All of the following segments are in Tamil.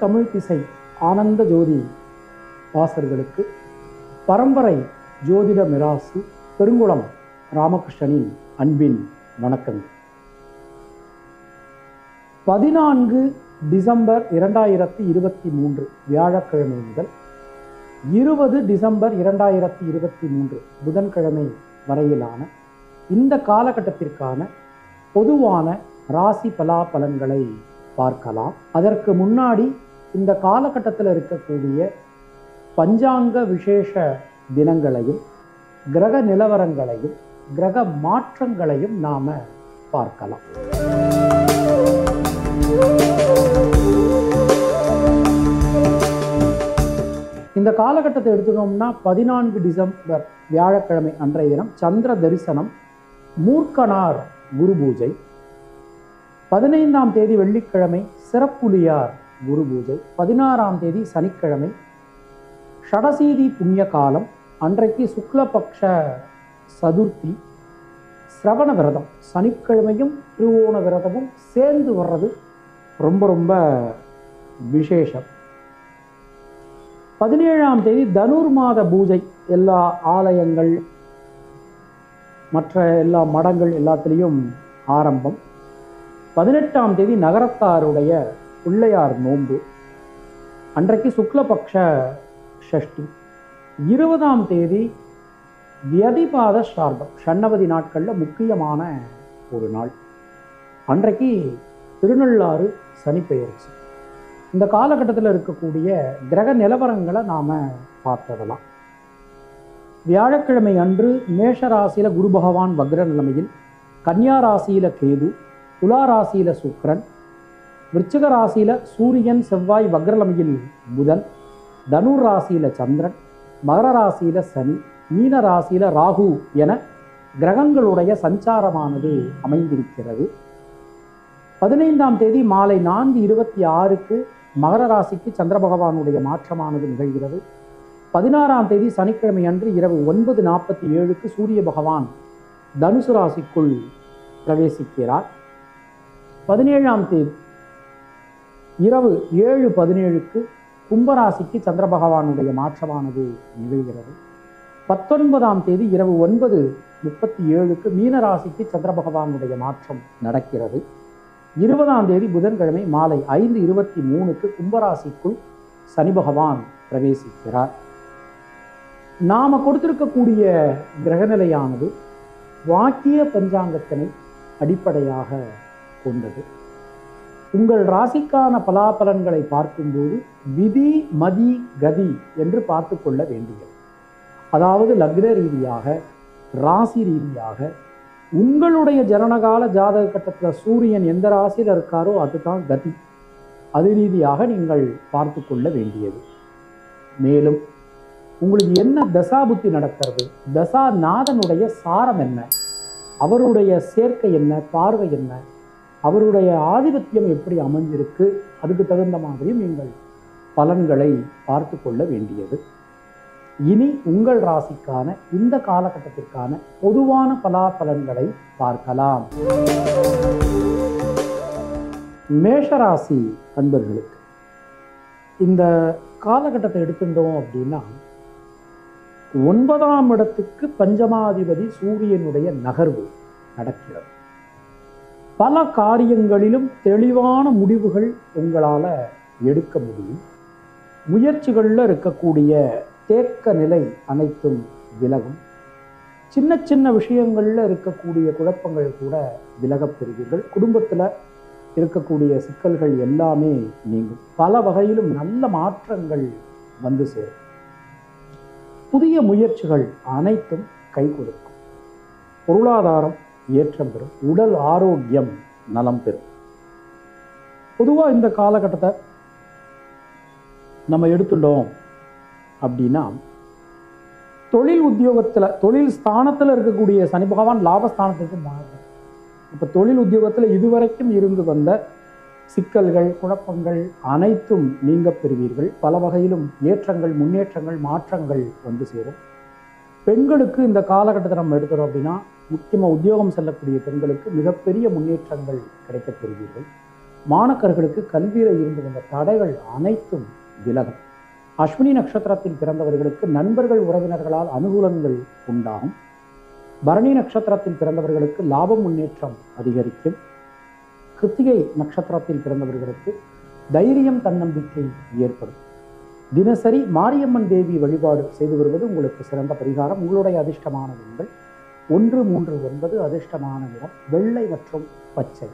தமிழ் திசை ஆனந்த ஜோதி வாசர்களுக்கு பரம்பரை ஜோதிட மிராசு பெருங்குளம் ராமகிருஷ்ணனின் அன்பின் வணக்கங்கள். 14 டிசம்பர் 2023 வியாழக்கிழமை முதல் 20 டிசம்பர் 2023 புதன்கிழமை வரையிலான இந்த காலகட்டத்திற்கான பொதுவான ராசி பலாபலன்களை பார்க்கலாம். அதற்கு முன்னாடி இந்த காலகட்டத்தில் இருக்கக்கூடிய பஞ்சாங்க விசேஷ தினங்களையும் கிரக நிலவரங்களையும் கிரக மாற்றங்களையும் நாம பார்க்கலாம். இந்த காலகட்டத்தை எடுத்துக்கோம்னா 14 டிசம்பர் வியாழக்கிழமை அன்றைய தினம் சந்திர தரிசனம், மூர்க்கனார் குரு பூஜை. 15ஆம் தேதி வெள்ளிக்கிழமை சிறப்புலியார் குரு பூஜை. 16ஆம் தேதி சனிக்கிழமை ஷடசீதி புண்ணிய காலம். அன்றைக்கு சுக்லபக்ஷ சதுர்த்தி, சிரவண விரதம். சனிக்கிழமையும் திருவோண விரதமும் சேர்ந்து வர்றது ரொம்ப ரொம்ப விசேஷம். 17ஆம் தேதி தனுர் மாத பூஜை. எல்லா ஆலயங்கள் மற்ற எல்லா மடங்கள் எல்லாத்திலையும் ஆரம்பம். 18ஆம் தேதி நகரத்தாருடைய பிள்ளையார் நோன்பு. அன்றைக்கு சுக்லபக்ஷ ஷஷ்டி. 20ஆம் தேதி வியதிபாத சார்பம். ஷண்ணவதி நாட்களில் முக்கியமான ஒரு நாள். அன்றைக்கு திருநள்ளாறு சனிப்பெயர்ச்சி. இந்த காலகட்டத்தில் இருக்கக்கூடிய கிரக நிலவரங்களை நாம் பார்த்துடலாம். வியாழக்கிழமை அன்று மேஷ ராசியில குரு பகவான் வக்ர நிலைமையில், கன்னியா ராசியில கேது, துலா ராசியில சுக்கிரன், விருச்சிக ராசியில சூரியன் செவ்வாய் வக்ரநிலைமையில் புதன், தனுர் ராசியில சந்திரன், மகர ராசியில சனி, மீன ராசியில ராகு என கிரகங்களுடைய சஞ்சாரமானது அமைந்திருக்கிறது. 15ஆம் தேதி மாலை 4:26 மகர ராசிக்கு சந்திர பகவானுடைய மாற்றமானது நிகழ்கிறது. 16ஆம் தேதி சனிக்கிழமை அன்று இரவு 9:47 சூரிய பகவான் தனுசு ராசிக்குள் பிரவேசிக்கிறார். 17ஆம் தேதி இரவு 7:17 கும்பராசிக்கு சந்திர பகவானுடைய மாற்றமானது நிகழ்கிறது. 19ஆம் தேதி இரவு 9:37 மீனராசிக்கு சந்திர பகவானுடைய மாற்றம் நடக்கிறது. 20ஆம் தேதி புதன்கிழமை மாலை 5:23 கும்பராசிக்குள் சனி பகவான் பிரவேசிக்கிறார். நாம கொடுத்திருக்கக்கூடிய கிரகநிலையானது வாக்கிய பஞ்சாங்கத்தினை அடிப்படையாக கொண்டது. உங்கள் ராசிக்கான பலாபலன்களை பார்க்கும்போது விதி மதி கதி என்று பார்த்து கொள்ள வேண்டியது. அதாவது லக்ன ரீதியாக, ராசி ரீதியாக, உங்களுடைய ஜனனகால ஜாதக கட்டத்தில் சூரியன் எந்த ராசியில் இருக்காரோ அதுதான் கதி. அது ரீதியாக நீங்கள் பார்த்து கொள்ள வேண்டியது. மேலும் உங்களுக்கு என்ன தசாபுத்தி நடக்கிறது, தசாநாதனுடைய சாரம் என்ன, அவருடைய சேர்க்கை என்ன, பார்வை என்ன, அவருடைய ஆதிபத்தியம் எப்படி அமைஞ்சிருக்கு, அதுக்கு தகுந்த மாதிரியும் நீங்கள் பலன்களை பார்த்து கொள்ள வேண்டியது. இனி உங்கள் ராசிக்கான இந்த காலகட்டத்திற்கான பொதுவான பலாபலன்களை பார்க்கலாம். மேஷராசி அன்பர்களுக்கு இந்த காலகட்டத்தை எடுத்துட்டோம் அப்படின்னா 9ஆம் இடத்துக்கு பஞ்சமாதிபதி சூரியனுடைய நகர்வு நடக்கிறது. பல காரியங்களிலும் தெளிவான முடிவுகள் உங்களால் எடுக்க முடியும். முயற்சிகளில் இருக்கக்கூடிய தேக்க நிலை அனைத்தும் விலகும். சின்ன சின்ன விஷயங்களில் இருக்கக்கூடிய குழப்பங்கள் கூட விலகப் பெறுவீர்கள். குடும்பத்தில் இருக்கக்கூடிய சிக்கல்கள் எல்லாமே நீங்கும். பல வகையிலும் நல்ல மாற்றங்கள் வந்து சேரும். புதிய முயற்சிகள் அனைத்தும் கை கொடுக்கும். பொருளாதாரம் ஏற்றம் பெறும். உடல் ஆரோக்கியம் நலம் பெறும். பொதுவாக இந்த காலகட்டத்தை நம்ம எடுத்துட்டோம் அப்படின்னா தொழில் உத்தியோகத்தில், தொழில் ஸ்தானத்தில் இருக்கக்கூடிய சனி பகவான் லாபஸ்தானத்துக்கு மாறும். இப்போ தொழில் உத்தியோகத்தில் இதுவரைக்கும் இருந்து வந்த சிக்கல்கள், குழப்பங்கள் அனைத்தும் நீங்க பெறுவீர்கள். பல வகையிலும் ஏற்றங்கள், முன்னேற்றங்கள், மாற்றங்கள் வந்து சேரும். பெண்களுக்கு இந்த காலகட்டத்தை நம்ம எடுத்துகிறோம் அப்படின்னா முக்கியமாக உத்தியோகம் செல்லக்கூடிய பெண்களுக்கு மிகப்பெரிய முன்னேற்றங்கள் கிடைக்கப் பெறுவீர்கள். மாணக்கர்களுக்கு கல்வியில் இருந்து வந்த தடைகள் அனைத்தும் விலகும். அஸ்வினி நட்சத்திரத்தில் பிறந்தவர்களுக்கு நண்பர்கள் உறவினர்களால் அனுகூலங்கள் உண்டாகும். பரணி நட்சத்திரத்தில் பிறந்தவர்களுக்கு லாபம் முன்னேற்றம் அதிகரிக்கும். கிருத்திகை நட்சத்திரத்தில் பிறந்தவர்களுக்கு தைரியம் தன்னம்பிக்கை ஏற்படும். தினசரி மாரியம்மன் தேவி வழிபாடு செய்து வருவது உங்களுக்கு சிறந்த பரிகாரம். உங்களுடைய அதிர்ஷ்டமான எண்கள் 1, 3, 9. அதிர்ஷ்டமான நிறம் வெள்ளை மற்றும் பச்சை.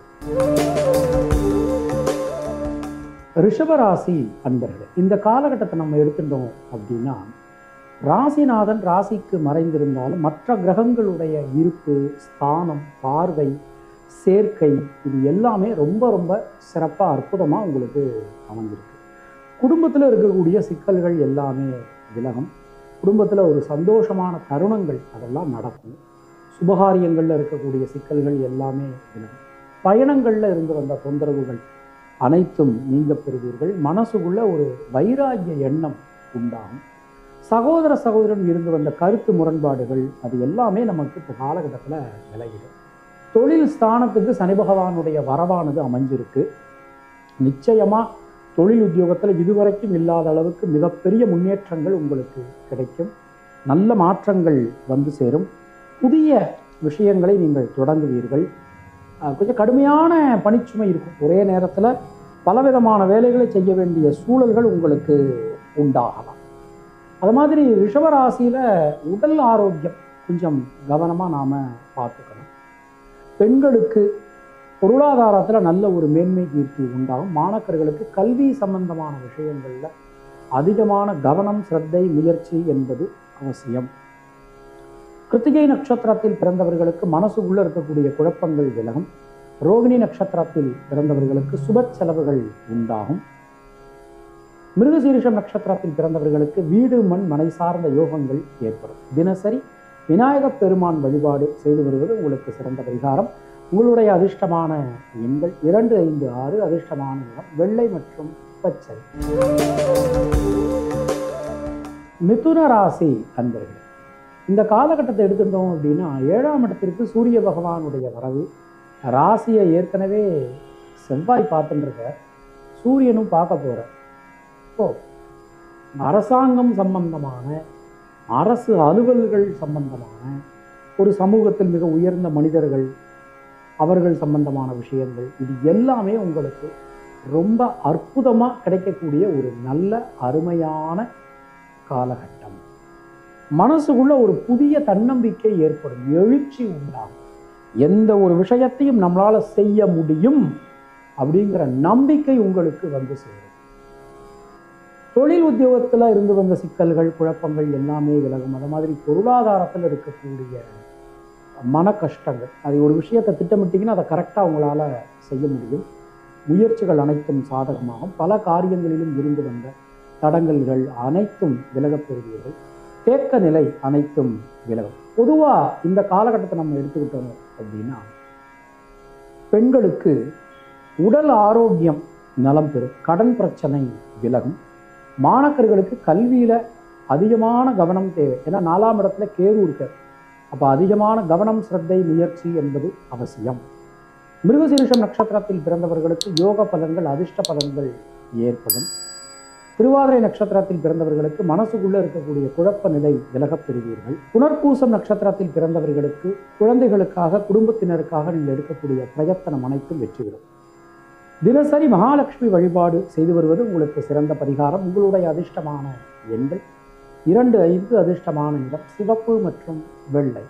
ரிஷபராசி அன்பர்களே, இந்த காலகட்டத்தை நம்ம எடுத்துட்டோம் அப்படின்னா, ராசிநாதன் ராசிக்கு மறைந்திருந்தாலும் மற்ற கிரகங்களுடைய இருப்பு, ஸ்தானம், பார்வை, சேர்க்கை இது எல்லாமே ரொம்ப ரொம்ப சிறப்பாக அற்புதமாக உங்களுக்கு அமைஞ்சிருக்கு. குடும்பத்தில் இருக்கக்கூடிய சிக்கல்கள் எல்லாமே விலகும். குடும்பத்தில் ஒரு சந்தோஷமான தருணங்கள் அதெல்லாம் நடக்கும். சுபகாரியங்களில் இருக்கக்கூடிய சிக்கல்கள் எல்லாமே விலகும். பயணங்களில் இருந்து வந்த தொந்தரவுகள் அனைத்தும் நீங்க பெறுவீர்கள். மனசுக்குள்ள ஒரு வைராகிய எண்ணம் உண்டாகும். சகோதர சகோதரன் இருந்து வந்த கருத்து முரண்பாடுகள் அது எல்லாமே நமக்கு இந்த காலகட்டத்தில் விலகிடும். தொழில் ஸ்தானத்துக்கு சனி பகவானுடைய வரவானது அமைஞ்சிருக்கு. நிச்சயமா தொழில் உத்தியோகத்தில் இதுவரைக்கும் இல்லாத அளவுக்கு மிகப்பெரிய முன்னேற்றங்கள் உங்களுக்கு கிடைக்கும். நல்ல மாற்றங்கள் வந்து சேரும். புதிய விஷயங்களை நீங்கள் தொடங்குவீர்கள். கொஞ்சம் கடுமையான பணிச்சுமை இருக்கும். ஒரே நேரத்தில் பலவிதமான வேலைகளை செய்ய வேண்டிய சூழல்கள் உங்களுக்கு உண்டாகலாம். அது மாதிரி ரிஷபராசியில் உடல் ஆரோக்கியம் கொஞ்சம் கவனமாக நாம் பார்த்துக்கணும். பெண்களுக்கு பொருளாதாரத்தில் நல்ல ஒரு மேன்மை கீர்த்தி உண்டாகும். மாணக்கர்களுக்கு கல்வி சம்பந்தமான விஷயங்களில் அதிகமான கவனம், சிரத்தை, முயற்சி என்பது அவசியம். கிருத்திகை நட்சத்திரத்தில் பிறந்தவர்களுக்கு மனசுக்குள்ள இருக்கக்கூடிய குழப்பங்கள் விலகும். ரோகிணி நட்சத்திரத்தில் பிறந்தவர்களுக்கு சுப செலவுகள் உண்டாகும். மிருகசீரிஷம் நட்சத்திரத்தில் பிறந்தவர்களுக்கு வீடு, மண், மனை சார்ந்த யோகங்கள் ஏற்படும். தினசரி விநாயகப் பெருமான் வழிபாடு செய்து வருவது உங்களுக்கு சிறந்த பரிகாரம். உங்களுடைய அதிர்ஷ்டமான எண்கள் 2, 5, 6. அதிர்ஷ்டமான நிறம் வெள்ளை மற்றும் பச்சை. மிதுன ராசி அன்பர்களே, இந்த காலகட்டத்தை எடுத்துட்டோம் அப்படின்னா 7ஆம் இடத்திற்கு சூரிய பகவானுடைய வரவு. ராசியை ஏற்கனவே செவ்வாய் பார்த்துருக்க, சூரியனும் பார்க்க போற. இப்போ அரசாங்கம் சம்பந்தமான, அரசு அலுவல்கள் சம்பந்தமான, ஒரு சமூகத்தில் மிக உயர்ந்த மனிதர்கள் அவர்கள் சம்பந்தமான விஷயங்கள் இது எல்லாமே உங்களுக்கு ரொம்ப அற்புதமாக கிடைக்கக்கூடிய ஒரு நல்ல அருமையான காலகட்டம். மனசுக்குள்ள ஒரு புதிய தன்னம்பிக்கை ஏற்படும். எழுச்சி உண்டாகும். எந்த ஒரு விஷயத்தையும் நம்மளால செய்ய முடியும் அப்படிங்கிற நம்பிக்கை உங்களுக்கு வந்து சேரும். தொழில் உத்தியோகத்தில் இருந்து வந்த சிக்கல்கள், குழப்பங்கள் எல்லாமே விலகும். அது மாதிரி பொருளாதாரத்தில் இருக்கக்கூடிய மன கஷ்டங்கள், அது ஒரு விஷயத்தை திட்டமிட்டிங்கன்னா அதை கரெக்டாக உங்களால் செய்ய முடியும். முயற்சிகள் அனைத்தும் சாதகமாகும். பல காரியங்களிலும் இருந்து வந்த தடங்கல்கள் அனைத்தும் விலகப் பெறுவீர்கள். தேக்க நிலை அனைத்தும் விலகும். பொதுவாக இந்த காலகட்டத்தை நம்ம எடுத்துக்கிட்டோம் அப்படின்னா, பெண்களுக்கு உடல் ஆரோக்கியம் நலம் பெறும். கடன் பிரச்சனை விலகும். மாணக்கர்களுக்கு கல்வியில் அதிகமான கவனம் தேவை. ஏன்னா 4ஆம் இடத்துல கேது இருக்கார். அப்போ அதிகமான கவனம், சிரத்தை, முயற்சி என்பது அவசியம். மிருகசீரிஷம் நட்சத்திரத்தில் பிறந்தவர்களுக்கு யோக பலன்கள், அதிர்ஷ்ட பலன்கள் ஏற்படும். திருவாதிரை நட்சத்திரத்தில் பிறந்தவர்களுக்கு மனசுக்குள்ள இருக்கக்கூடிய குழப்ப நிலை விலகப் பெறுவீர்கள். புனர்பூசம் நட்சத்திரத்தில் பிறந்தவர்களுக்கு குழந்தைகளுக்காக, குடும்பத்தினருக்காக நீங்கள் எடுக்கக்கூடிய பிரயத்தனம் அனைத்தும் வெற்றி பெறும். தினசரி மகாலட்சுமி வழிபாடு செய்து வருவது உங்களுக்கு சிறந்த பரிகாரம். உங்களுடைய அதிர்ஷ்டமான எண்கள் 2, 5. அதிர்ஷ்டமான நிறம் சிவப்பு மற்றும் வெள்ளை.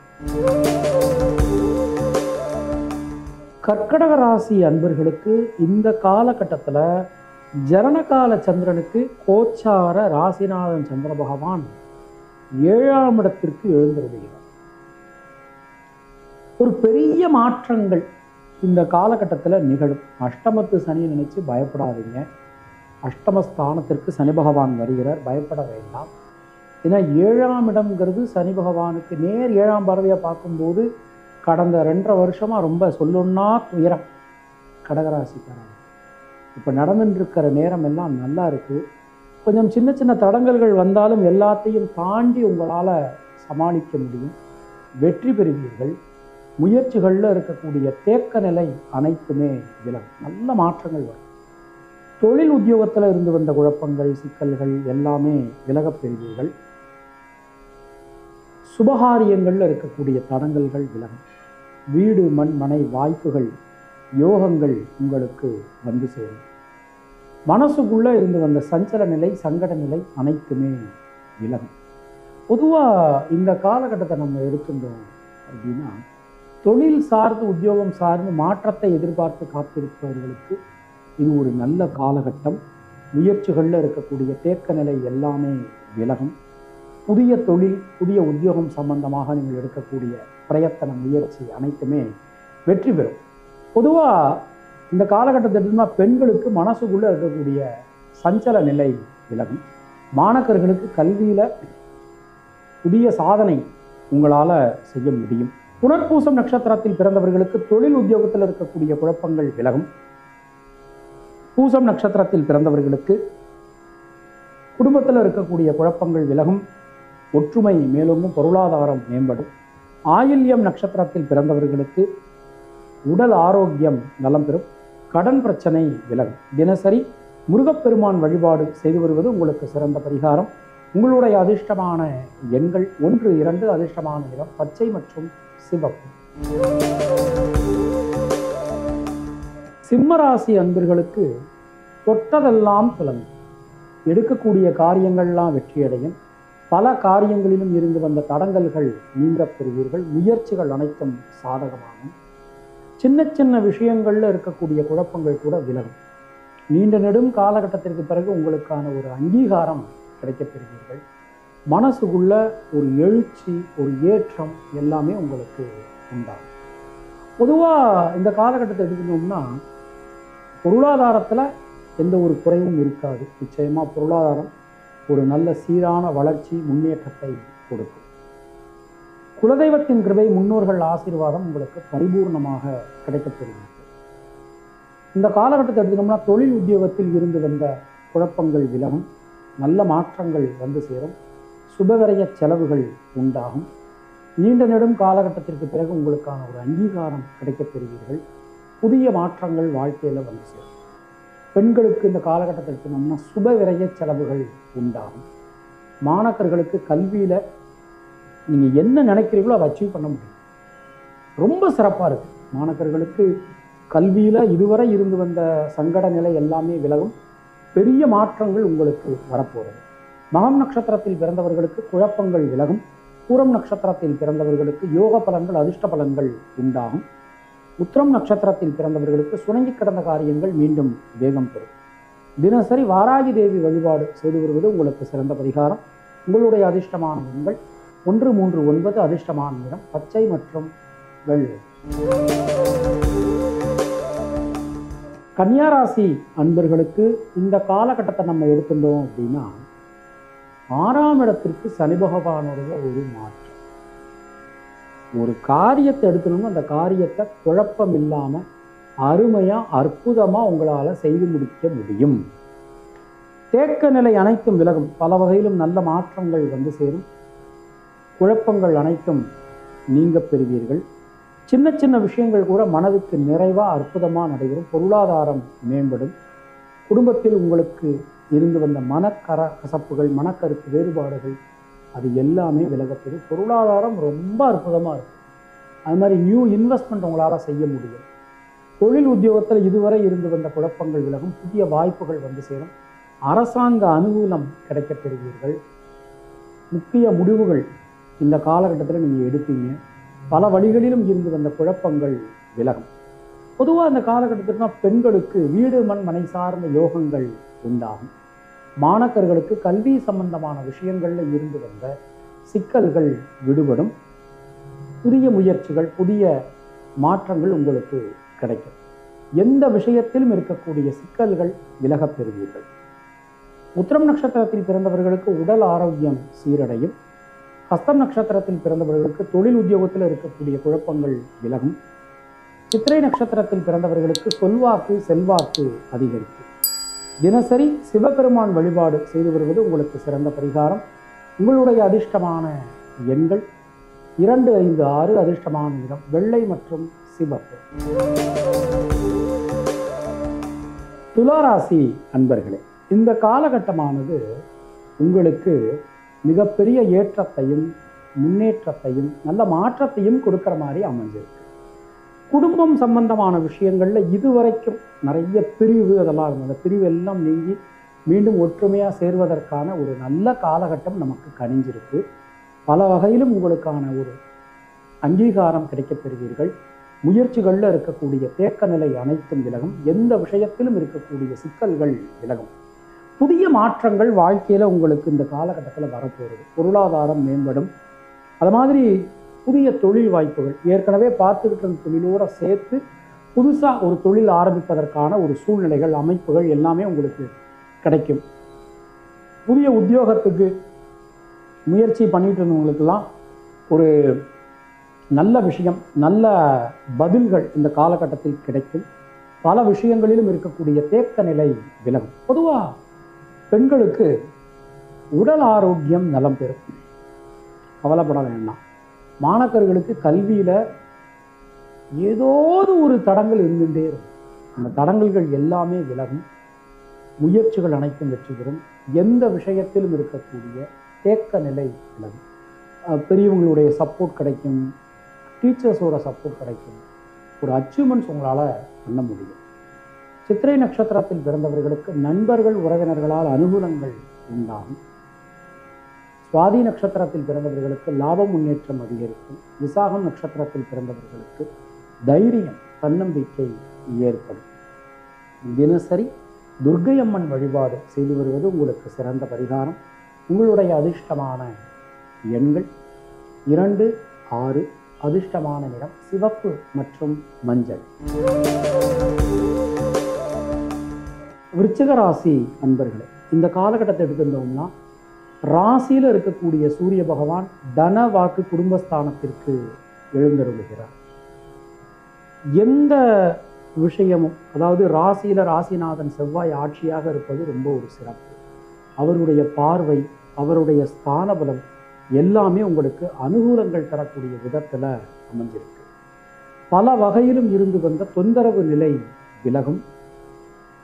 கர்க்கடக ராசி அன்பர்களுக்கு இந்த காலகட்டத்தில் ஜனனகால சந்திரனுக்கு கோச்சார ராசிநாதன் சந்திர பகவான் 7ஆம் இடத்திற்கு எழுந்திருக்கிறார். ஒரு பெரிய மாற்றங்கள் இந்த காலகட்டத்தில் நிகழும். அஷ்டமத்து சனியை நினைச்சு பயப்படாதீங்க. அஷ்டமஸ்தானத்திற்கு சனி பகவான் வருகிறார், பயப்பட வேண்டாம். ஏன்னா 7ஆம் இடம்ங்கிறது சனி பகவானுக்கு நேர் 7ஆம் பார்வையை பார்க்கும்போது கடந்த 2.5 வருஷமாக ரொம்ப சொல்லொன்னா துயரம் கடகராசிக்காரங்க. இப்போ நடந்துட்டு இருக்கிற நேரம் எல்லாம் நல்லா இருக்குது. கொஞ்சம் சின்ன சின்ன தடங்கல்கள் வந்தாலும் எல்லாத்தையும் தாண்டி உங்களால் சமாளிக்க முடியும். வெற்றி பெறுவீர்கள். முயற்சிகளில் இருக்கக்கூடிய தேக்க நிலை அனைத்துமே விலகும். நல்ல மாற்றங்கள் வரும். தொழில் உத்தியோகத்தில் இருந்து வந்த குழப்பங்கள், சிக்கல்கள் எல்லாமே விலகப் பெறுவீர்கள். சுபகாரியங்களில் இருக்கக்கூடிய தடங்கல்கள் விலகும். வீடு, மண், மனை வாய்ப்புகள், யோகங்கள் உங்களுக்கு வந்து சேரும். மனசுக்குள்ளே இருந்து வந்த சஞ்சல நிலை, சங்கட நிலை அனைத்துமே விலகும். பொதுவாக இந்த காலகட்டத்தை நம்ம எடுத்துட்டோம் அப்படின்னா, தொழில் சார்ந்து உத்தியோகம் சார்ந்து மாற்றத்தை எதிர்பார்த்து காத்திருப்பவர்களுக்கு இது ஒரு நல்ல காலகட்டம். முயற்சிகளில் இருக்கக்கூடிய தேக்க நிலை எல்லாமே விலகும். புதிய தொழில், புதிய உத்தியோகம் சம்பந்தமாக நீங்கள் எடுக்கக்கூடிய பிரயத்தன முயற்சி அனைத்துமே வெற்றி பெறும். பொதுவாக இந்த காலகட்டத்திற்கு பெண்களுக்கு மனசுக்குள்ளே இருக்கக்கூடிய சஞ்சல நிலை விலகும். மாணவர்களுக்கு கல்வியில் புதிய சாதனை உங்களால் செய்ய முடியும். புனர்பூசம் நட்சத்திரத்தில் பிறந்தவர்களுக்கு தொழில் உத்தியோகத்தில் இருக்கக்கூடிய குழப்பங்கள் விலகும். பூசம் நட்சத்திரத்தில் பிறந்தவர்களுக்கு குடும்பத்தில் இருக்கக்கூடிய குழப்பங்கள் விலகும். ஒற்றுமை மேலோங்கும், பொருளாதாரம் மேம்படும். ஆயில்யம் நட்சத்திரத்தில் பிறந்தவர்களுக்கு உடல் ஆரோக்கியம் நலம் பெறும். கடன் பிரச்சனை விலகும். தினசரி முருகப்பெருமான் வழிபாடு செய்து வருவது உங்களுக்கு சிறந்த பரிகாரம். உங்களுடைய அதிர்ஷ்டமான எண்கள் 1, 2. அதிர்ஷ்டமான நிறம் பச்சை மற்றும் சிவப்பு. சிம்மராசி அன்பர்களுக்கு தொட்டதெல்லாம் துலங்கும். எடுக்கக்கூடிய காரியங்கள்லாம் வெற்றியடையும். பல காரியங்களிலும் இருந்து வந்த தடங்கல்கள் நீங்கப் பெறுவீர்கள். முயற்சிகள் அனைத்தும் சாதகமாகும். சின்ன சின்ன விஷயங்களில் இருக்கக்கூடிய குழப்பங்கள் கூட விலகும். நீண்ட நெடும் காலகட்டத்திற்கு பிறகு உங்களுக்கான ஒரு அங்கீகாரம் கிடைக்கப் பெறுவீர்கள். மனசுக்குள்ள ஒரு எழுச்சி, ஒரு ஏற்றம் எல்லாமே உங்களுக்கு உண்டாகும். பொதுவாக இந்த காலகட்டத்தை எடுக்கணும்னா பொருளாதாரத்தில் எந்த ஒரு குறைவும் இருக்காது. நிச்சயமாக பொருளாதாரம் ஒரு நல்ல சீரான வளர்ச்சி, முன்னேற்றத்தை கொடுக்கும். குலதெய்வத்தின் கிருபை, முன்னோர்கள் ஆசீர்வாதம் உங்களுக்கு பரிபூர்ணமாக கிடைக்கப்பெறுகிறது. இந்த காலகட்டத்தை எடுத்துக்கணும்னா தொழில் உத்தியோகத்தில் இருந்து வந்த குழப்பங்கள் விலகும். நல்ல மாற்றங்கள் வந்து சேரும். சுபவிரய செலவுகள் உண்டாகும். நீண்ட நெடும் காலகட்டத்திற்கு பிறகு உங்களுக்கான ஒரு அங்கீகாரம் கிடைக்கப் பெறுவீர்கள். புதிய மாற்றங்கள் வாழ்க்கையில் வந்து சேரும். பெண்களுக்கு இந்த காலகட்டத்தில் எடுத்துக்கணும்னா சுபவிரய செலவுகள் உண்டாகும். மாணவர்களுக்கு கல்வியில் நீங்கள் என்ன நினைக்கிறீங்களோ அதை அச்சீவ் பண்ண முடியும். ரொம்ப சிறப்பாக இருக்குது. மாணவர்களுக்கு கல்வியில் இதுவரை இருந்து வந்த சங்கட நிலை எல்லாமே விலகும். பெரிய மாற்றங்கள் உங்களுக்கு வரப்போகிறது. மகம் நட்சத்திரத்தில் பிறந்தவர்களுக்கு குழப்பங்கள் விலகும். பூரம் நட்சத்திரத்தில் பிறந்தவர்களுக்கு யோக பலன்கள், அதிர்ஷ்ட பலன்கள் உண்டாகும். உத்திரம் நட்சத்திரத்தில் பிறந்தவர்களுக்கு சுணங்கி கிடந்த காரியங்கள் மீண்டும் வேகம் பெறும். தினசரி வாராகி தேவி வழிபாடு செய்து வருவது உங்களுக்கு சிறந்த பரிகாரம். உங்களுடைய அதிர்ஷ்டமான எண்கள் 1, 3, 9. அதிர்ஷ்டமான நிறம் பச்சை மற்றும் வெள்ளை. கன்னியாராசி அன்பர்களுக்கு இந்த காலகட்டத்தை நம்ம எடுத்துட்டோம் அப்படின்னா 6ஆம் இடத்திற்கு சனி பகவானுடைய ஒரு மாற்றம். ஒரு காரியத்தை எடுக்கணும்னா அந்த காரியத்தை குழப்பம் இல்லாமல் அருமையாக அற்புதமாக உங்களால் செய்து முடிக்க முடியும். தேக்க நிலை அனைத்தும் விலகும். பல வகையிலும் நல்ல மாற்றங்கள் வந்து சேரும். குழப்பங்கள் அனைத்தும் நீங்க பெறுவீர்கள். சின்ன சின்ன விஷயங்கள் கூட மனதுக்கு நிறைவாக அற்புதமாக நடைபெறும். பொருளாதாரம் மேம்படும். குடும்பத்தில் உங்களுக்கு இருந்து வந்த கசப்புகள், மனக்கருத்து வேறுபாடுகள் அது எல்லாமே விலகப்பெறும். பொருளாதாரம் ரொம்ப அற்புதமாக இருக்கும். அது மாதிரி நியூ இன்வெஸ்ட்மெண்ட் உங்களால் செய்ய முடியும். தொழில் உத்தியோகத்தில் இதுவரை இருந்து வந்த குழப்பங்கள் விலகும். புதிய வாய்ப்புகள் வந்து சேரும். அரசாங்க அனுகூலம் கிடைக்கப் பெறுவீர்கள். முக்கிய முடிவுகள் இந்த காலகட்டத்தில் நீங்கள் எடுப்பீங்க. பல வழிகளிலும் இருந்து வந்த குழப்பங்கள் விலகும். பொதுவாக இந்த காலகட்டத்தில்னா பெண்களுக்கு வீடு, மண், மனை சார்ந்த யோகங்கள் உண்டாகும். மாணவர்களுக்கு கல்வி சம்பந்தமான விஷயங்களில் இருந்து வந்த சிக்கல்கள் விடுபடும். புதிய முயற்சிகள், புதிய மாற்றங்கள் உங்களுக்கு கிடைக்கும். எந்த விஷயத்திலும் இருக்கக்கூடிய சிக்கல்கள் விலகப் பெறுவீர்கள். உத்திரம் நட்சத்திரத்தில் பிறந்தவர்களுக்கு உடல் ஆரோக்கியம் சீரடையும். ஹஸ்தம் நட்சத்திரத்தில் பிறந்தவர்களுக்கு தொழில் உத்தியோகத்தில் இருக்கக்கூடிய குழப்பங்கள் விலகும். சித்திரை நட்சத்திரத்தில் பிறந்தவர்களுக்கு சொல்வாக்கு, செல்வாக்கு அதிகரிக்கும். தினசரி சிவபெருமான் வழிபாடு செய்து வருவது உங்களுக்கு சிறந்த பரிகாரம். உங்களுடைய அதிர்ஷ்டமான எண்கள் 256 அதிர்ஷ்டமான நிறம் வெள்ளை மற்றும் சிவப்பு. துளாராசி அன்பர்களே, இந்த காலகட்டமானது உங்களுக்கு மிகப்பெரிய ஏற்றத்தையும் முன்னேற்றத்தையும் நல்ல மாற்றத்தையும் கொடுக்குற மாதிரி அமைஞ்சிருக்கு. குடும்பம் சம்பந்தமான விஷயங்கள்ல இதுவரைக்கும் நிறைய பிரிவு அதெல்லாம் இருந்தது. அந்த பிரிவு எல்லாம் நீங்கி மீண்டும் ஒற்றுமையாக சேர்வதற்கான ஒரு நல்ல காலகட்டம் நமக்கு கணிஞ்சிருக்கு. பல வகையிலும் உங்களுக்கான ஒரு அங்கீகாரம் கிடைக்கப் பெறுவீர்கள். முயற்சிகளில் இருக்கக்கூடிய தேக்க நிலை அனைத்தும் விலகும். எந்த விஷயத்திலும் இருக்கக்கூடிய சிக்கல்கள் விலகும். புதிய மாற்றங்கள் வாழ்க்கையில் உங்களுக்கு இந்த காலகட்டத்தில் வரப்போகிறது. பொருளாதாரம் மேம்படும். அது மாதிரி புதிய தொழில் வாய்ப்புகள், ஏற்கனவே பார்த்துக்கிட்டு இருந்த தொழிலோடு சேர்த்து புதுசாக ஒரு தொழில் ஆரம்பிப்பதற்கான ஒரு சூழ்நிலைகள் அமைப்புகள் எல்லாமே உங்களுக்கு கிடைக்கும். புதிய உத்தியோகத்துக்கு முயற்சி பண்ணிட்டு இருந்தவங்களுக்கெல்லாம் ஒரு நல்ல விஷயம், நல்ல பதில்கள் இந்த காலகட்டத்தில் கிடைக்கும். பல விஷயங்களிலும் இருக்கக்கூடிய தேக்க நிலை விலகும். பொதுவாக பெண்களுக்கு உடல் ஆரோக்கியம் நலம் பெறும். கவலைப்பட வேண்டாம். மாணவர்களுக்கு கல்வியில் ஏதோது ஒரு தடங்கள் இருந்துகிட்டே இருக்கும். அந்த தடங்கல்கள் எல்லாமே விலகும். முயற்சிகள் அனைத்தும் வெற்றி பெறும். எந்த விஷயத்திலும் இருக்கக்கூடிய தேக்க நிலை விலகும். பெரியவங்களுடைய சப்போர்ட் கிடைக்கும். டீச்சர்ஸோட சப்போர்ட் கிடைக்கும். ஒரு அச்சீவ்மெண்ட்ஸ் உங்களால் பண்ண முடியும். சித்திரை நட்சத்திரத்தில் பிறந்தவர்களுக்கு நண்பர்கள் உறவினர்களால் அனுகூலங்கள் உண்டாகும். சுவாதி நட்சத்திரத்தில் பிறந்தவர்களுக்கு லாபம் முன்னேற்றம் அதிகரிக்கும். விசாகம் நட்சத்திரத்தில் பிறந்தவர்களுக்கு தைரியம் தன்னம்பிக்கை ஏற்படும். தினசரி துர்க்கை அம்மன் வழிபாடு செய்து வருவது உங்களுக்கு சிறந்த பரிகாரம். உங்களுடைய அதிர்ஷ்டமான எண்கள் 2, 6. அதிர்ஷ்டமான நிறம் சிவப்பு மற்றும் மஞ்சள். விருச்சிக ராசி அன்பர்களே, இந்த காலகட்டத்தை எடுத்திருந்தோம்னா ராசியில் இருக்கக்கூடிய சூரிய பகவான் தன வாக்கு குடும்பஸ்தானத்திற்கு எழுந்தருளுகிறார். எந்த விஷயமும், அதாவது ராசியில் ராசிநாதன் செவ்வாய் ஆட்சியாக இருப்பது ரொம்ப ஒரு சிறப்பு. அவருடைய பார்வை, அவருடைய ஸ்தான பலம் எல்லாமே உங்களுக்கு அனுகூலங்கள் தரக்கூடிய விதத்தில் அமைஞ்சிருக்கு. பல வகையிலும் இருந்து வந்த தொந்தரவு நிலை விலகும்.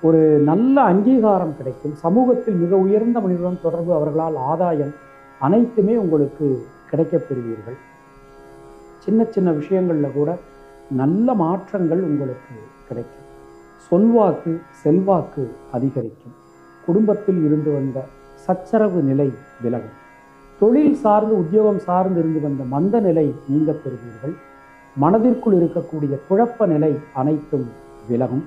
ஒரு நல்ல அங்கீகாரம் கிடைக்கும். சமூகத்தில் மிக உயர்ந்த மனிதனுடன் தொடர்பு, அவர்களால் ஆதாயம் அனைத்துமே உங்களுக்கு கிடைக்கப் பெறுவீர்கள். சின்ன சின்ன விஷயங்களில் கூட நல்ல மாற்றங்கள் உங்களுக்கு கிடைக்கும். சொல்வாக்கு செல்வாக்கு அதிகரிக்கும். குடும்பத்தில் இருந்து வந்த சச்சரவு நிலை விலகும். தொழில் சார்ந்து உத்தியோகம் சார்ந்து இருந்து வந்த மந்த நிலை நீங்க பெறுவீர்கள். மனதிற்குள் இருக்கக்கூடிய குழப்ப நிலை அனைத்தும் விலகும்.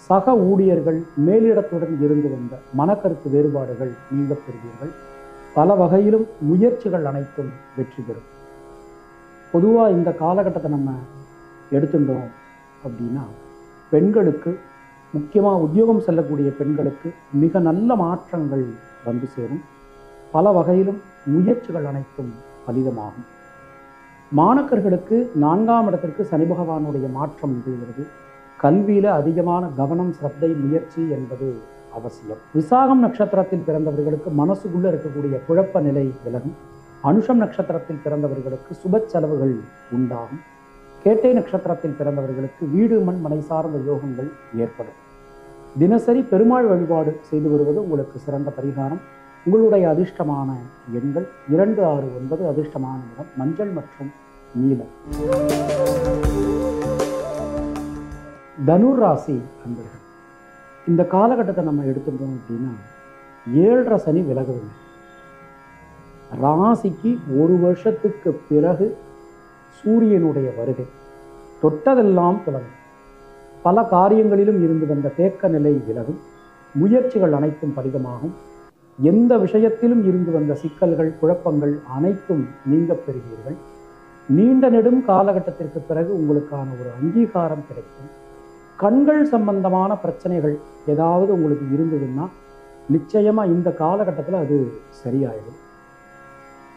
சக ஊழியர்கள் மேலிடத்துடன் இருந்து வந்த மனக்கருத்து வேறுபாடுகள் நீங்க பெறுவீர்கள். பல வகையிலும் முயற்சிகள் அனைத்தும் வெற்றி பெறும். பொதுவாக இந்த காலகட்டத்தை நம்ம எடுத்துட்டோம் அப்படின்னா பெண்களுக்கு, முக்கியமாக உத்தியோகம் செல்லக்கூடிய பெண்களுக்கு மிக நல்ல மாற்றங்கள் வந்து சேரும். பல வகையிலும் முயற்சிகள் அனைத்தும் பலிதமாகும். மாணவர்களுக்கு 4ஆம் இடத்திற்கு சனி பகவானுடைய மாற்றம் நிகழ்கிறது. கல்வியில் அதிகமான கவனம், சிரத்தை, முயற்சி என்பது அவசியம். விசாகம் நட்சத்திரத்தில் பிறந்தவர்களுக்கு மனசுக்குள்ளே இருக்கக்கூடிய குழப்ப நிலை விலகும். அனுஷம் நட்சத்திரத்தில் பிறந்தவர்களுக்கு சுப செலவுகள் உண்டாகும். கேட்டை நட்சத்திரத்தில் பிறந்தவர்களுக்கு வீடு மண் மனை சார்ந்த யோகங்கள் ஏற்படும். தினசரி பெருமாள் வழிபாடு செய்து வருவது உங்களுக்கு சிறந்த பரிகாரம். உங்களுடைய அதிர்ஷ்டமான எண்கள் 2, 6, 9. அதிர்ஷ்டமான நிறம் மஞ்சள் மற்றும் நீலம். தனுர் ராசி அன்பர்கள், இந்த காலகட்டத்தை நம்ம எடுத்துட்டோம் அப்படின்னா 7.5 சனி விலகவில்லை. ராசிக்கு 1 வருஷத்துக்கு பிறகு சூரியனுடைய வருகை. தொட்டதெல்லாம் தொடங்கும். பல காரியங்களிலும் இருந்து வந்த தேக்க நிலை விலகும். முயற்சிகள் அனைத்தும் பலிதமாகும். எந்த விஷயத்திலும் இருந்து வந்த சிக்கல்கள், குழப்பங்கள் அனைத்தும் நீங்க பெறுவீர்கள். நீண்ட நெடும் காலகட்டத்திற்கு பிறகு உங்களுக்கான ஒரு அங்கீகாரம் கிடைக்கும். கண்கள் சம்பந்தமான பிரச்சனைகள் ஏதாவது உங்களுக்கு இருந்ததுன்னா நிச்சயமாக இந்த காலகட்டத்தில் அது சரியாயிடும்.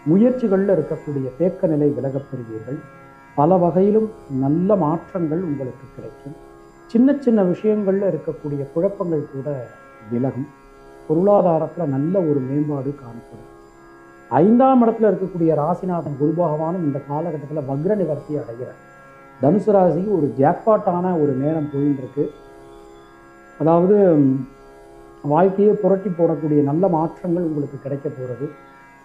முயற்சிகளில் இருக்கக்கூடிய தேக்க நிலை விலகப் பெறுவீர்கள். பல வகையிலும் நல்ல மாற்றங்கள் உங்களுக்கு கிடைக்கும். சின்ன சின்ன விஷயங்களில் இருக்கக்கூடிய குழப்பங்கள் கூட விலகும். பொருளாதாரத்தில் நல்ல ஒரு மேம்பாடு காணப்படும். 5ஆம் இடத்துல இருக்கக்கூடிய ராசிநாதன் குரு பகவானும் இந்த காலகட்டத்தில் வக்ர நிவர்த்தி அடைகிறார். தனுசு ராசிக்கு ஒரு ஜாக்பாட்டான ஒரு நேரம் போயின்னு இருக்கு. அதாவது வாழ்க்கையை புரட்டி போடக்கூடிய நல்ல மாற்றங்கள் உங்களுக்கு கிடைக்க போகிறது.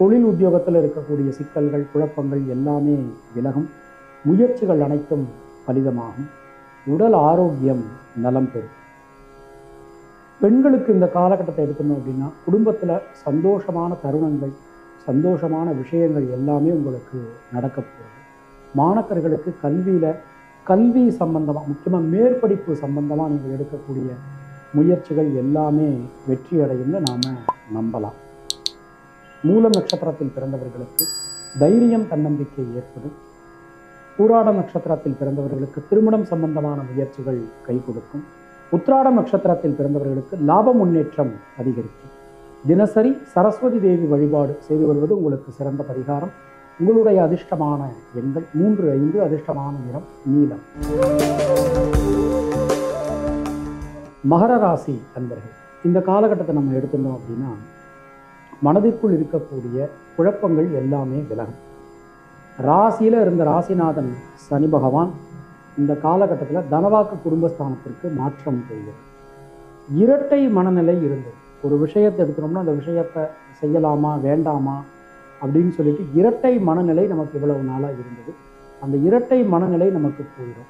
தொழில் உத்தியோகத்தில் இருக்கக்கூடிய சிக்கல்கள், குழப்பங்கள் எல்லாமே விலகும். முயற்சிகள் அனைத்தும் பலிதமாகும். உடல் ஆரோக்கியம் நலம் பெறும். பெண்களுக்கு இந்த காலகட்டத்தை எடுக்கணும் அப்படின்னா குடும்பத்தில் சந்தோஷமான தருணங்கள், சந்தோஷமான விஷயங்கள் எல்லாமே உங்களுக்கு நடக்க போகிறது. மாணவர்களுக்கு கல்வி சம்பந்தமாக, முக்கியமாக மேற்படிப்பு சம்பந்தமாக நீங்கள் எடுக்கக்கூடிய முயற்சிகள் எல்லாமே வெற்றி அடையும்னு நாம் நம்பலாம். மூலம் நட்சத்திரத்தில் பிறந்தவர்களுக்கு தைரியம், தன்னம்பிக்கை ஏற்படும். பூராடம் நட்சத்திரத்தில் பிறந்தவர்களுக்கு திருமணம் சம்பந்தமான முயற்சிகள் கை கொடுக்கும். உத்திராடம் நட்சத்திரத்தில் பிறந்தவர்களுக்கு லாப முன்னேற்றம் அதிகரிக்கும். தினசரி சரஸ்வதி தேவி வழிபாடு செய்து வருவது உங்களுக்கு சிறந்த பரிகாரம். உங்களுடைய அதிர்ஷ்டமான எண்கள் 3, 5. அதிர்ஷ்டமான நிறம் நீலம். மகர ராசி அன்பர்கள், இந்த காலகட்டத்தை நம்ம எடுத்துட்டோம் அப்படின்னா மனதிற்குள் இருக்கக்கூடிய குழப்பங்கள் எல்லாமே விலகும். ராசியில் இருந்த ராசிநாதன் சனி பகவான் இந்த காலகட்டத்தில் தனவாக்கு குடும்பஸ்தானத்திற்கு மாற்றம் பெறுகிறது. இரட்டை மனநிலை இருந்தது. ஒரு விஷயத்தை எடுத்துனோம்னா அந்த விஷயத்தை செய்யலாமா வேண்டாமா அப்படின்னு சொல்லிட்டு இரட்டை மனநிலை நமக்கு இவ்வளவு நாளாக இருந்தது. அந்த இரட்டை மனநிலை நமக்கு போயிடும்.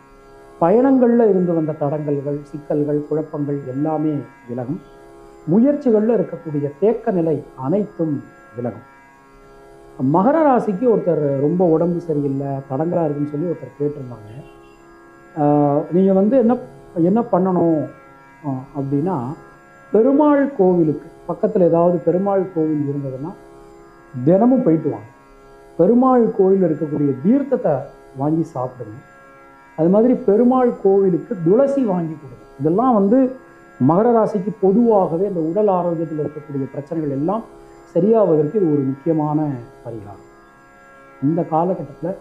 பயணங்களில் இருந்து வந்த தடங்கல்கள், சிக்கல்கள், குழப்பங்கள் எல்லாமே விலகும். முயற்சிகளில் இருக்கக்கூடிய தேக்க நிலை அனைத்தும் விலகும். மகர ராசிக்கு ஒருத்தர் ரொம்ப உடம்பு சரியில்லை, தடங்கலாக இருக்குன்னு சொல்லி ஒருத்தர் கேட்டிருந்தாங்க. நீங்கள் என்ன பண்ணணும் அப்படின்னா, பெருமாள் கோவிலுக்கு பக்கத்தில் ஏதாவது பெருமாள் கோவில் இருந்ததுன்னா தினமும் போயிட்டு வாங்க. பெருமாள் கோவில் இருக்கக்கூடிய தீர்த்தத்தை வாங்கி சாப்பிடுங்க. அது மாதிரி பெருமாள் கோவிலுக்கு துளசி வாங்கி கொடுங்க. இதெல்லாம் மகர ராசிக்கு பொதுவாகவே இந்த உடல் ஆரோக்கியத்தில் இருக்கக்கூடிய பிரச்சனைகள் எல்லாம் சரியாவதற்கு இது ஒரு முக்கியமான பரிகாரம். இந்த காலகட்டத்தில்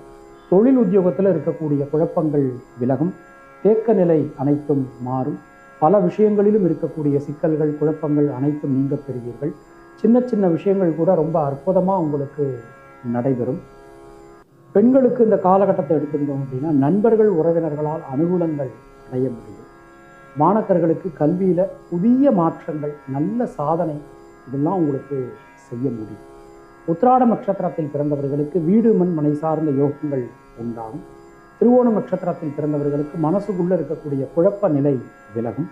தொழில் உத்தியோகத்தில் இருக்கக்கூடிய குழப்பங்கள் விலகும். தேக்க நிலை அனைத்தும் மாறும். பல விஷயங்களிலும் இருக்கக்கூடிய சிக்கல்கள், குழப்பங்கள் அனைத்தும் நீங்க பெறுவீர்கள். சின்ன சின்ன விஷயங்கள் கூட ரொம்ப அற்புதமாக உங்களுக்கு நடைபெறும். பெண்களுக்கு இந்த காலகட்டத்தை எடுத்துட்டோம் அப்படின்னா நண்பர்கள், உறவினர்களால் அனுகூலங்கள் அடைய முடியும். மாணவர்களுக்கு கல்வியில் புதிய மாற்றங்கள், நல்ல சாதனை இதெல்லாம் உங்களுக்கு செய்ய முடியும். உத்திராடம் நட்சத்திரத்தில் பிறந்தவர்களுக்கு வீடு, மண், மனை சார்ந்த யோகங்கள் உண்டாகும். திருவோணம் நட்சத்திரத்தில் பிறந்தவர்களுக்கு மனசுக்குள்ள இருக்கக்கூடிய குழப்ப நிலை விலகும்.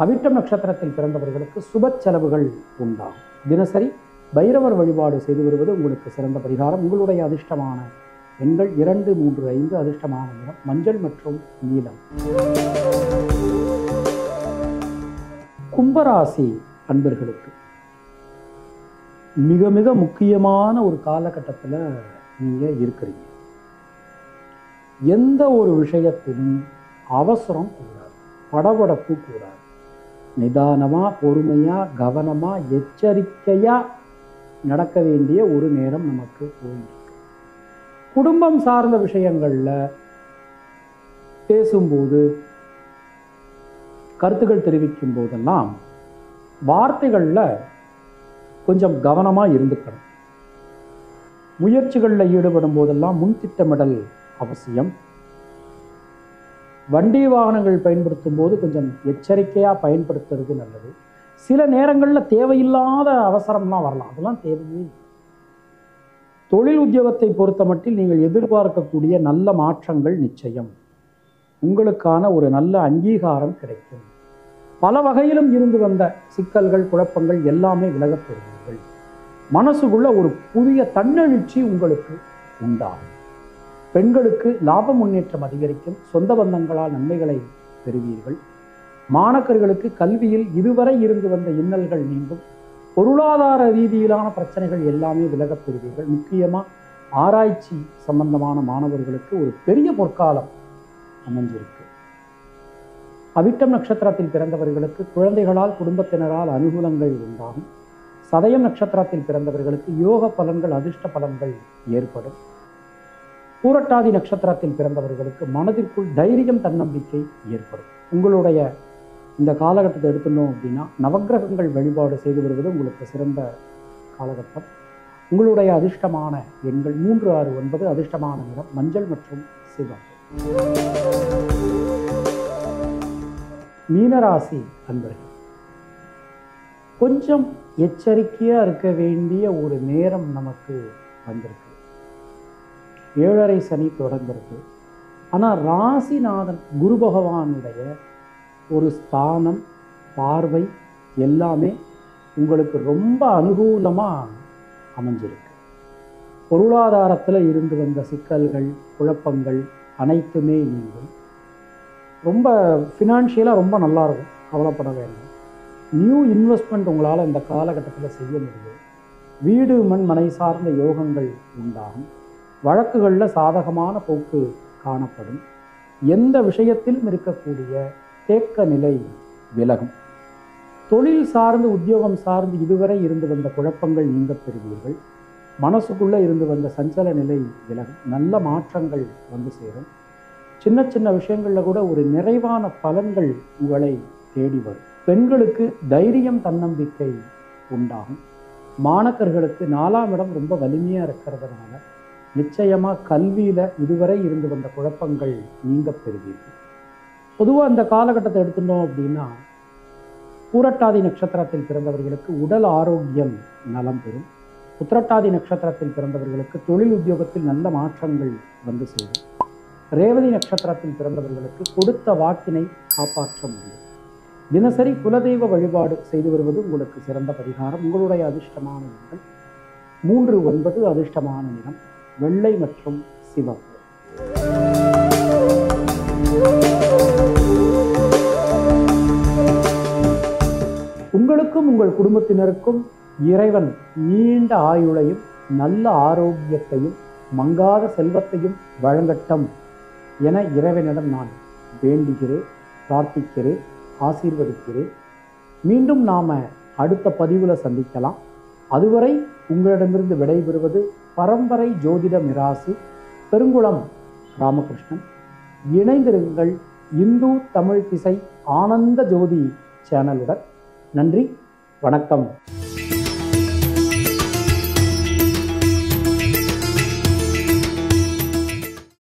அவிட்டம் நட்சத்திரத்தில் பிறந்தவர்களுக்கு சுப செலவுகள் உண்டாகும். தினசரி பைரவர் வழிபாடு செய்து வருவது உங்களுக்கு சிறந்த பரிகாரம். உங்களுடைய அதிர்ஷ்டமான எண்கள் 2, 3, 5. அதிர்ஷ்டமான நிறம் மஞ்சள் மற்றும் நீலம். கும்பராசி அன்பர்களுக்கு மிக மிக முக்கியமான ஒரு காலகட்டத்தில் நீங்கள் இருக்கிறீங்க. எந்த ஒரு விஷயத்திலும் அவசரம் கூடாது, படபடப்பு கூடாது. நிதானமாக, பொறுமையாக, கவனமாக, எச்சரிக்கையாக நடக்க வேண்டிய ஒரு நேரம் நமக்கு போயிருக்கு. குடும்பம் சார்ந்த விஷயங்களில் பேசும்போது, கருத்துக்கள் தெரிவிக்கும் போதெல்லாம் வார்த்தைகளில் கொஞ்சம் கவனமாக இருந்துக்கணும். முயற்சிகளில் ஈடுபடும் போதெல்லாம் முன்திட்டமிடல் அவசியம். வண்டி வாகனங்கள் பயன்படுத்தும் போது கொஞ்சம் எச்சரிக்கையாக பயன்படுத்துறது நல்லது. சில நேரங்களில் தேவையில்லாத அவசரம்லாம் வரலாம், அதெல்லாம் தேவையே. தொழில் உத்தியோகத்தை பொறுத்த மட்டில் நீங்கள் எதிர்பார்க்கக்கூடிய நல்ல மாற்றங்கள் நிச்சயம். உங்களுக்கான ஒரு நல்ல அங்கீகாரம் கிடைக்கும். பல வகையிலும் இருந்து வந்த சிக்கல்கள், குழப்பங்கள் எல்லாமே விலகப் பெறுவீர்கள். மனசுக்குள்ள ஒரு புதிய தன்னெழுச்சி உங்களுக்கு உண்டாகும். பெண்களுக்கு லாப முன்னேற்றம் அதிகரிக்கும். சொந்த பந்தங்களால் நன்மைகளை பெறுவீர்கள். மாணவர்களுக்கு கல்வியில் இதுவரை இருந்து வந்த இன்னல்கள் நீங்கும். பொருளாதார ரீதியிலான பிரச்சனைகள் எல்லாமே விலகப் பெறுவீர்கள். முக்கியமாக ஆராய்ச்சி சம்பந்தமான மாணவர்களுக்கு ஒரு பெரிய பொற்காலம் அமைஞ்சிருக்கு. அவிட்டம் நட்சத்திரத்தில் பிறந்தவர்களுக்கு குழந்தைகளால், குடும்பத்தினரால் அனுகூலங்கள் உண்டாகும். சதயம் நட்சத்திரத்தில் பிறந்தவர்களுக்கு யோக பலன்கள், அதிர்ஷ்ட பலன்கள் ஏற்படும். பூரட்டாதி நட்சத்திரத்தில் பிறந்தவர்களுக்கு மனதிற்குள் தைரியம், தன்னம்பிக்கை ஏற்படும். உங்களுடைய இந்த காலகட்டத்தை எடுத்துட்டோம் அப்படின்னா நவக்கிரகங்கள் வழிபாடு செய்து வருவது உங்களுக்கு சிறந்த காலகட்டம். உங்களுடைய அதிர்ஷ்டமான எண்கள் 3, 6, 9. அதிர்ஷ்டமான நிறம் மஞ்சள் மற்றும் சிவப்பு. மீனராசி அன்பர்கள், கொஞ்சம் எச்சரிக்கையா இருக்க வேண்டிய ஒரு நேரம் நமக்கு வந்திருக்கு. 7.5 சனி தொடங்கிறது. ஆனால் ராசிநாதன் குரு பகவானுடைய ஒரு ஸ்தானம், பார்வை எல்லாமே உங்களுக்கு ரொம்ப அனுகூலமாக அமைஞ்சிருக்கு. பொருளாதாரத்தில் இருந்து வந்த சிக்கல்கள், குழப்பங்கள் அனைத்துமே நீங்கும். ரொம்ப ஃபினான்ஷியலாக ரொம்ப நல்லாயிருக்கும், கவலைப்பட வேண்டாம். நியூ இன்வெஸ்ட்மெண்ட் உங்களால் இந்த காலகட்டத்தில் செய்ய முடியும். வீடு மண் மனை சார்ந்த யோகங்கள் உண்டாகும். வழக்குகளில் சாதகமான போக்கு காணப்படும். எந்த விஷயத்திலும் இருக்கக்கூடிய தேக்க நிலை விலகும். தொழில் சார்ந்து உத்தியோகம் சார்ந்து இதுவரை இருந்து வந்த குழப்பங்கள் நீங்க பெறுவீர்கள். மனசுக்குள்ளே இருந்து வந்த சஞ்சல நிலை விலகும். நல்ல மாற்றங்கள் வந்து சேரும். சின்ன சின்ன விஷயங்களில் கூட ஒரு நிறைவான பலன்கள் உங்களை தேடி வரும். பெண்களுக்கு தைரியம், தன்னம்பிக்கை உண்டாகும். மாணக்கர்களுக்கு 4ஆம் இடம் ரொம்ப வலிமையாக இருக்கிறதுனால நிச்சயமாக கல்வியில் இதுவரை இருந்து வந்த குழப்பங்கள் நீங்க பெறுவீர்கள். பொதுவாக இந்த காலகட்டத்தை எடுத்துட்டோம் அப்படின்னா, பூரட்டாதி நட்சத்திரத்தில் பிறந்தவர்களுக்கு உடல் ஆரோக்கியம் நலம் பெறும். உத்திரட்டாதி நட்சத்திரத்தில் பிறந்தவர்களுக்கு தொழில் உத்தியோகத்தில் நல்ல மாற்றங்கள் வந்து சேரும். ரேவதி நட்சத்திரத்தில் பிறந்தவர்களுக்கு கொடுத்த வாக்கினை காப்பாற்ற முடியும். தினசரி குலதெய்வ வழிபாடு செய்து வருவது உங்களுக்கு சிறந்த பரிகாரம். உங்களுடைய அதிர்ஷ்டமான எண்கள் 3, 9. அதிர்ஷ்டமான நிறம் வெள்ளை மற்றும் சிவப்பு. உங்களுக்கும் உங்கள் குடும்பத்தினருக்கும் இறைவன் நீண்ட ஆயுளையும் நல்ல ஆரோக்கியத்தையும் மங்காத செல்வத்தையும் வழங்கட்டும் என இறைவனிடம் நான் வேண்டுகிறேன், பிரார்த்திக்கிறேன், ஆசீர்வதிக்கிறேன். மீண்டும் நாம் அடுத்த பதிவில் சந்திக்கலாம். அதுவரை உங்களிடமிருந்து விடைபெறுவது பரம்பரை ஜோதிட மிராசு பெருங்குளம் ராமகிருஷ்ணன். இணைந்திருங்கள் இந்து தமிழ் திசை ஆனந்த ஜோதி சேனலுடன். நன்றி, வணக்கம்.